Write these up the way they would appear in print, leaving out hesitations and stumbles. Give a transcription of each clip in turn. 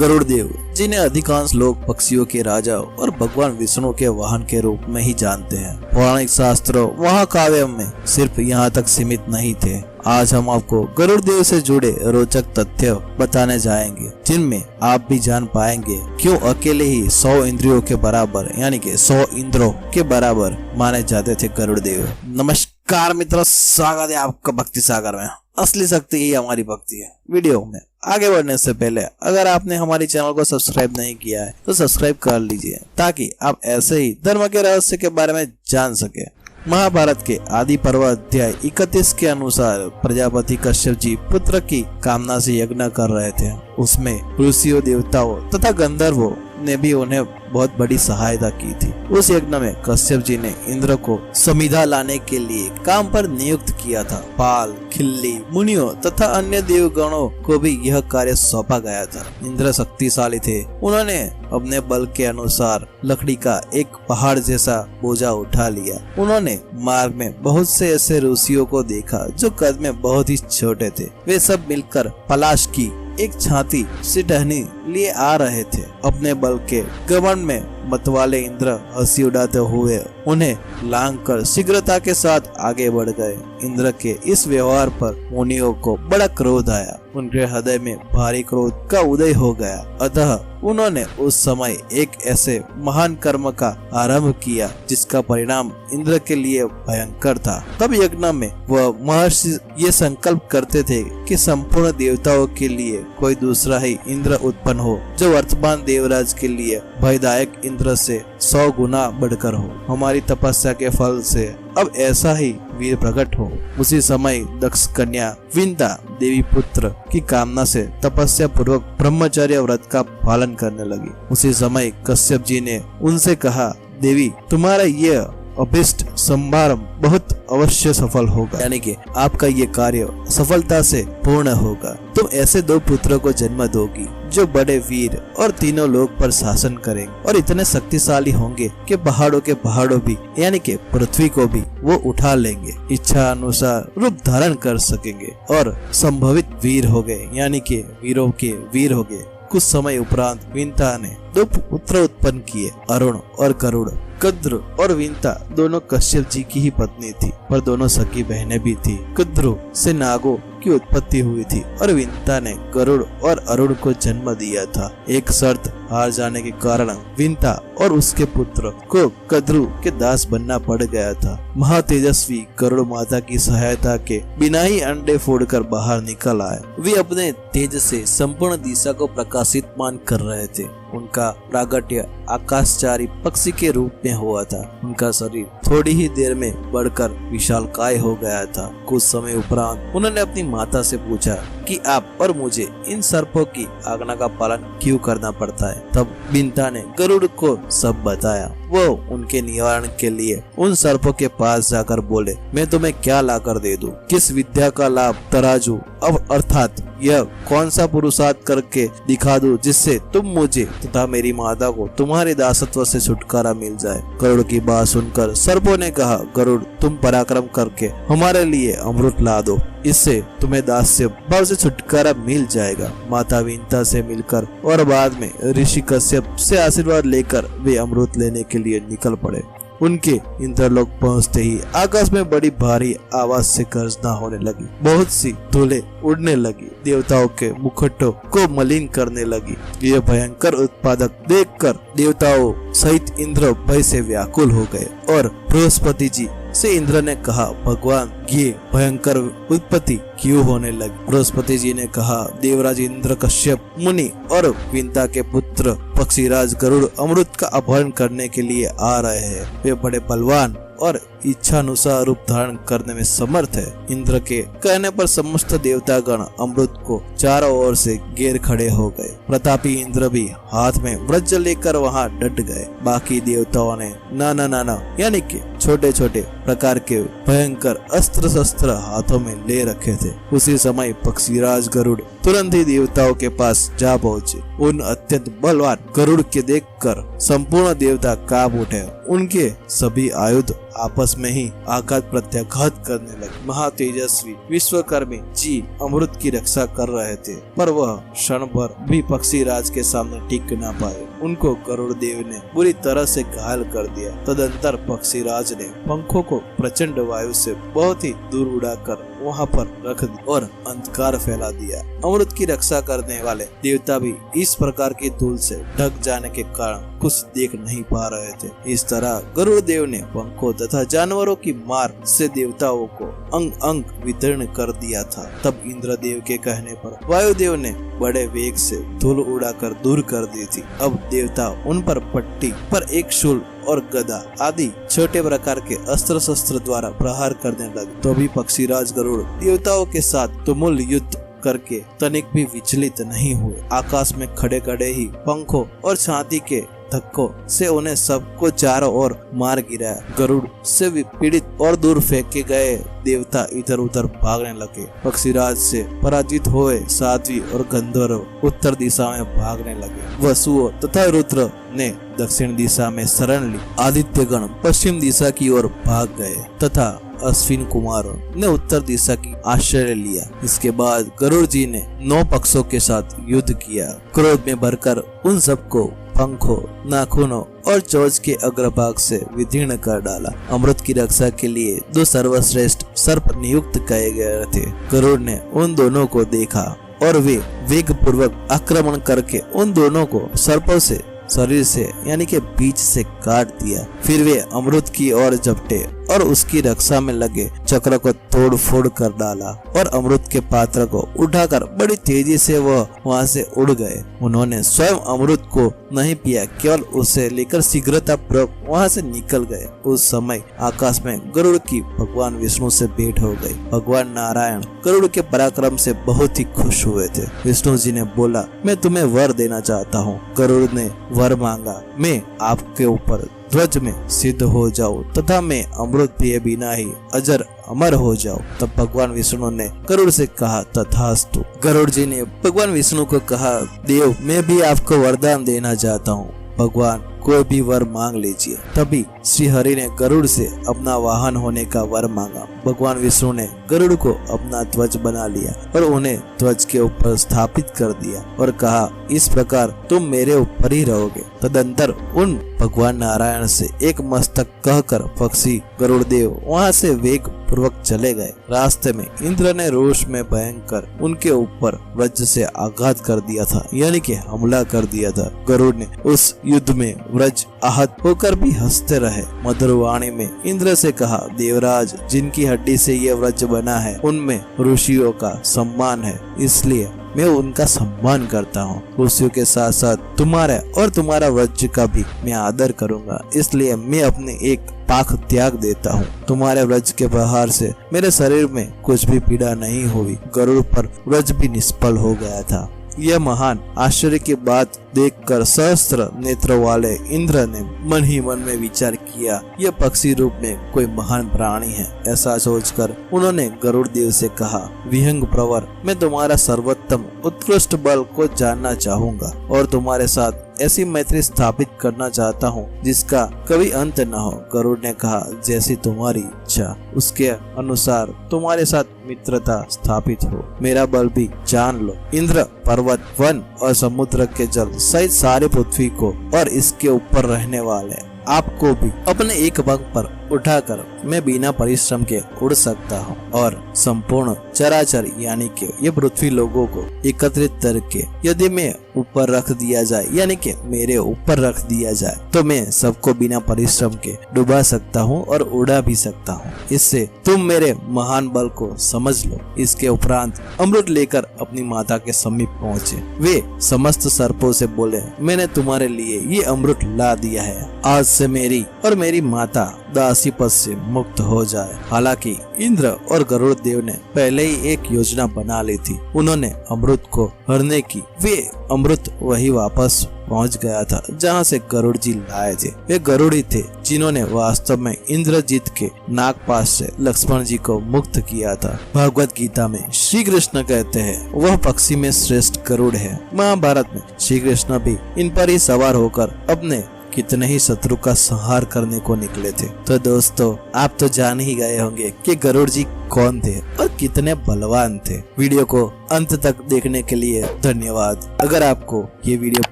गरुड़ देव, जिन्हें अधिकांश लोग पक्षियों के राजा और भगवान विष्णु के वाहन के रूप में ही जानते हैं। पौराणिक शास्त्रों महाकाव्यों में सिर्फ यहाँ तक सीमित नहीं थे। आज हम आपको गरुड़ देव से जुड़े रोचक तथ्य बताने जाएंगे, जिनमें आप भी जान पाएंगे क्यों अकेले ही 100 इंद्रियों के बराबर यानी कि 100 इंद्रों के बराबर माने जाते थे गरुड़ देव। नमस्कार मित्रों, स्वागत है आपका भक्ति सागर में। असली शक्ति ही हमारी भक्ति है। वीडियो में आगे बढ़ने से पहले अगर आपने हमारी चैनल को सब्सक्राइब नहीं किया है तो सब्सक्राइब कर लीजिए, ताकि आप ऐसे ही धर्म के रहस्य के बारे में जान सके। महाभारत के आदि पर्व अध्याय 31 के अनुसार प्रजापति कश्यप जी पुत्र की कामना से यज्ञ कर रहे थे। उसमें ऋषियों, देवताओं तथा गंधर्वों ने भी उन्हें बहुत बड़ी सहायता की थी। उस यज्ञ में कश्यप जी ने इंद्र को समिधा लाने के लिए काम पर नियुक्त किया था। पाल, खिल्ली, मुनियों तथा अन्य देवगणों को भी यह कार्य सौंपा गया था। इंद्र शक्तिशाली थे। उन्होंने अपने बल के अनुसार लकड़ी का एक पहाड़ जैसा बोझा उठा लिया। उन्होंने मार्ग में बहुत से ऐसे ऋषियों को देखा जो कद में बहुत ही छोटे थे। वे सब मिलकर पलाश की एक छाती से टहनी लिए आ रहे थे। अपने बल के घमंड में मतवाले इंद्र हंसी उड़ाते हुए उन्हें लांग कर शीघ्रता के साथ आगे बढ़ गए। इंद्र के इस व्यवहार पर मुनियों को बड़ा क्रोध आया। उनके हृदय में भारी क्रोध का उदय हो गया। अतः उन्होंने उस समय एक ऐसे महान कर्म का आरंभ किया जिसका परिणाम इंद्र के लिए भयंकर था। तब यज्ञ में वह महर्षि ये संकल्प करते थे कि संपूर्ण देवताओं के लिए कोई दूसरा ही इंद्र उत्पन्न हो, जो वर्तमान देवराज के लिए भयदायक इंद्र से 100 गुना बढ़कर हो। हमारी तपस्या के फल से अब ऐसा ही वीर प्रकट हो। उसी समय दक्ष कन्या विंता देवी पुत्र की कामना से तपस्या पूर्वक ब्रह्मचर्य व्रत का पालन करने लगी। उसी समय कश्यप जी ने उनसे कहा, देवी, तुम्हारा ये अभिष्ट समारंभ बहुत अवश्य सफल होगा, यानी कि आपका ये कार्य सफलता से पूर्ण होगा। तुम ऐसे 2 पुत्रों को जन्म दोगी जो बड़े वीर और तीनों लोक पर शासन करेंगे और इतने शक्तिशाली होंगे कि पहाड़ों के पहाड़ों भी यानी कि पृथ्वी को भी वो उठा लेंगे, इच्छा अनुसार रूप धारण कर सकेंगे और संभवित वीर हो गए, यानी कि वीरों के वीर हो गए। कुछ समय उपरांत विंता ने 2 पुत्र उत्पन्न किए, अरुण और गरुड़। कुद्र और विंता दोनों कश्यप जी की ही पत्नी थी, पर दोनों सगी बहनें भी थी। कुद्र से नागों की उत्पत्ति हुई थी और विंता ने गरुड़ और अरुण को जन्म दिया था। एक शर्त हार जाने के कारण विंता और उसके पुत्र को कुद्र के दास बनना पड़ गया था। महातेजस्वी गरुड़ माता की सहायता के बिना ही अंडे फोड़कर बाहर निकल आए। वे अपने तेज से संपूर्ण दिशा को प्रकाशित मान कर रहे थे। उनका प्रागट्य आकाशचारी पक्षी के रूप में हुआ था। उनका शरीर थोड़ी ही देर में बढ़कर विशालकाय हो गया था। कुछ समय उपरांत उन्होंने अपनी माता से पूछा कि आप और मुझे इन सर्पों की आज्ञा का पालन क्यों करना पड़ता है। तब विंता ने गरुड़ को सब बताया। वो उनके निवारण के लिए उन सर्पों के पास जाकर बोले, मैं तुम्हें क्या लाकर दे दूं? किस विद्या का लाभ तराजू अब अर्थात यह कौन सा पुरुषार्थ करके दिखा दूं जिससे तुम मुझे तथा मेरी माता को तुम्हारे दासत्व से छुटकारा मिल जाए। गरुड़ की बात सुनकर सर्पों ने कहा, गरुड़, तुम पराक्रम करके हमारे लिए अमृत ला दो, इससे तुम्हें दास्य भाव से छुटकारा मिल जाएगा। माता विंता से मिलकर और बाद में ऋषि कश्यप से आशीर्वाद लेकर वे अमृत लेने के लिए निकल पड़े। उनके इंद्रलोक पहुंचते ही आकाश में बड़ी भारी आवाज से गर्जना होने लगी। बहुत सी धूलें उड़ने लगी, देवताओं के मुकुटों को मलिन करने लगी। यह भयंकर उत्पादक देखकर देवताओं सहित इंद्र भय से व्याकुल हो गए और बृहस्पति जी से इंद्र ने कहा, भगवान, ये भयंकर उत्पत्ति क्यों होने लगी? बृहस्पति जी ने कहा, देवराज इंद्र कश्यप मुनि और विंता के पुत्र पक्षीराज गरुड़ अमृत का अपहरण करने के लिए आ रहे हैं। वे बड़े बलवान और इच्छानुसार रूप धारण करने में समर्थ है। इंद्र के कहने पर समस्त देवतागण अमृत को चारों ओर से घेर खड़े हो गए। प्रतापी इंद्र भी हाथ में वज्र लेकर वहां डट गए। बाकी देवताओं ने नाना यानी कि छोटे छोटे प्रकार के भयंकर अस्त्र शस्त्र हाथों में ले रखे थे। उसी समय पक्षीराज गरुड़ तुरंत ही देवताओं के पास जा पहुंचे। उन अत्यंत बलवान गरुड़ के देख देखकर संपूर्ण देवता कांप उठे। उनके सभी आयुध आपस में ही आघात प्रत्याघात करने लगे। महातेजस्वी विश्वकर्मी जी अमृत की रक्षा कर रहे थे, पर वह क्षण भर भी पक्षी राज के सामने टिक न पाए। उनको गरुड़ देव ने बुरी तरह से घायल कर दिया। तदंतर पक्षी राज ने पंखों को प्रचंड वायु से बहुत ही दूर उड़ाकर वहां पर रख दिया और अंधकार फैला दिया। अमृत की रक्षा करने वाले देवता भी इस प्रकार की धूल से ढक जाने के कारण कुछ देख नहीं पा रहे थे। इस तरह गरुड़ देव ने पंखों तथा जानवरों की मार से देवताओं को अंग अंग वितीर्ण कर दिया था। तब इंद्रदेव के कहने पर वायुदेव ने बड़े वेग से धूल उड़ाकर दूर कर दी थी। अब देवता उन पर पट्टी पर एक शूल और गदा आदि छोटे प्रकार के अस्त्र शस्त्र द्वारा प्रहार करने लगे। तो भी पक्षीराज गरुड़ देवताओं के साथ तुमुल युद्ध करके तनिक भी विचलित नहीं हुए। आकाश में खड़े खड़े ही पंखों और छाती के धक्कों से उन्हें सबको चारों ओर मार गिराया। गरुड़ से पीड़ित और दूर फेंके गए देवता इधर उधर भागने लगे। पक्षीराज से पराजित हुए साध्वी और गंधर्व उत्तर दिशा में भागने लगे। वसुओं तथा रुद्र ने दक्षिण दिशा में शरण ली। आदित्य गण पश्चिम दिशा की ओर भाग गए तथा अश्विन कुमारों ने उत्तर दिशा की आश्रय लिया। इसके बाद गरुड़ जी ने 9 पक्षों के साथ युद्ध किया। क्रोध में भरकर उन सबको पंखों, नाखूनों और चोंच के अग्रभाग से विदीर्ण कर डाला। अमृत की रक्षा के लिए 2 सर्वश्रेष्ठ सर्प नियुक्त किए गए थे। गरुड़ ने उन दोनों को देखा और वे वेग पूर्वक आक्रमण करके उन दोनों को सर्पों से शरीर से यानी के बीच से काट दिया। फिर वे अमृत की ओर झपटे और उसकी रक्षा में लगे चक्र को तोड़ फोड़ कर डाला और अमृत के पात्र को उठाकर बड़ी तेजी से वह वहां से उड़ गए। उन्होंने स्वयं अमृत को नहीं पिया, केवल उसे लेकर शीघ्रता पूर्वक वहां से निकल गए। उस समय आकाश में गरुड़ की भगवान विष्णु से भेंट हो गई। भगवान नारायण गरुड़ के पराक्रम से बहुत ही खुश हुए थे। विष्णु जी ने बोला, मैं तुम्हें वर देना चाहता हूँ। गरुड़ ने वर मांगा, मैं आपके ऊपर ध्वज में सिद्ध हो जाऊं तथा मैं अमृत पिए बिना ही अजर अमर हो जाओ। तब भगवान विष्णु ने गरुड़ से कहा, तथास्तु। गरुड़ जी ने भगवान विष्णु को कहा, देव मैं भी आपको वरदान देना चाहता हूँ। भगवान कोई भी वर मांग लीजिए। तभी श्री हरि ने गरुड़ से अपना वाहन होने का वर मांगा। भगवान विष्णु ने गरुड़ को अपना ध्वज बना लिया और उन्हें ध्वज के ऊपर स्थापित कर दिया और कहा, इस प्रकार तुम मेरे ऊपर ही रहोगे। तदंतर उन भगवान नारायण से एक मस्तक कहकर पक्षी गरुड़ देव वहाँ से वेग पूर्वक चले गए। रास्ते में इंद्र ने रोष में भयंकर उनके ऊपर वज्र से आघात कर दिया था, यानी कि हमला कर दिया था। गरुड़ ने उस युद्ध में व्रज आहत होकर भी हंसते रहे। मधुर वाणी में इंद्र से कहा, देवराज जिनकी हड्डी से यह व्रज बना है उनमें ऋषियों का सम्मान है, इसलिए मैं उनका सम्मान करता हूँ। ऋषियों के साथ साथ तुम्हारा और तुम्हारा वज्र का भी मैं आदर करूँगा, इसलिए मैं अपने एक पाख त्याग देता हूँ। तुम्हारे व्रज के प्रहार से मेरे शरीर में कुछ भी पीड़ा नहीं हुई। गरुड़ पर व्रज भी निष्फल हो गया था। यह महान आश्चर्य की बात देखकर सहस्त्र नेत्र वाले इंद्र ने मन ही मन में विचार किया, यह पक्षी रूप में कोई महान प्राणी है। ऐसा सोचकर उन्होंने गरुड़ देव से कहा, विहंग प्रवर, मैं तुम्हारा सर्वोत्तम उत्कृष्ट बल को जानना चाहूंगा और तुम्हारे साथ ऐसी मैत्री स्थापित करना चाहता हूँ जिसका कभी अंत न हो। गरुड़ ने कहा, जैसी तुम्हारी इच्छा, उसके अनुसार तुम्हारे साथ मित्रता स्थापित हो। मेरा बल भी जान लो। इंद्र पर्वत, वन और समुद्र के जल सहित सारे पृथ्वी को और इसके ऊपर रहने वाले आपको भी अपने एक पंख पर उठाकर मैं बिना परिश्रम के उड़ सकता हूँ और संपूर्ण चराचर यानी कि ये पृथ्वी लोगों को एकत्रित करके यदि मैं ऊपर रख दिया जाए, यानी कि मेरे ऊपर रख दिया जाए, तो मैं सबको बिना परिश्रम के डुबा सकता हूँ और उड़ा भी सकता हूँ। इससे तुम मेरे महान बल को समझ लो। इसके उपरांत अमृत लेकर अपनी माता के समीप पहुँचे। वे समस्त सर्पों से बोले, मैंने तुम्हारे लिए ये अमृत ला दिया है। आज से मेरी और मेरी माता दासी पद से मुक्त हो जाए। हालांकि इंद्र और गरुड़ देव ने पहले ही एक योजना बना ली थी। उन्होंने अमृत को हरने की। वे अमृत वही वापस पहुंच गया था जहां से गरुड़ जी लाए थे। वे गरुड़ ही थे जिन्होंने वास्तव में इंद्रजीत के नागपाश से लक्ष्मण जी को मुक्त किया था। भगवत गीता में श्री कृष्ण कहते हैं वह पक्षी में श्रेष्ठ गरुड़ है। महाभारत में श्री कृष्ण भी इन पर ही सवार होकर अपने कितने ही शत्रु का संहार करने को निकले थे। तो दोस्तों, आप तो जान ही गए होंगे कि गरुड़ जी कौन थे और कितने बलवान थे। वीडियो को अंत तक देखने के लिए धन्यवाद। अगर आपको ये वीडियो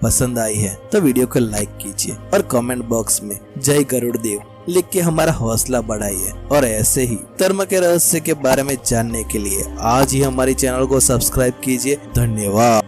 पसंद आई है तो वीडियो को लाइक कीजिए और कमेंट बॉक्स में जय गरुड़ देव लिख के हमारा हौसला बढ़ाइए। और ऐसे ही धर्म के रहस्य के बारे में जानने के लिए आज ही हमारे चैनल को सब्सक्राइब कीजिए। धन्यवाद।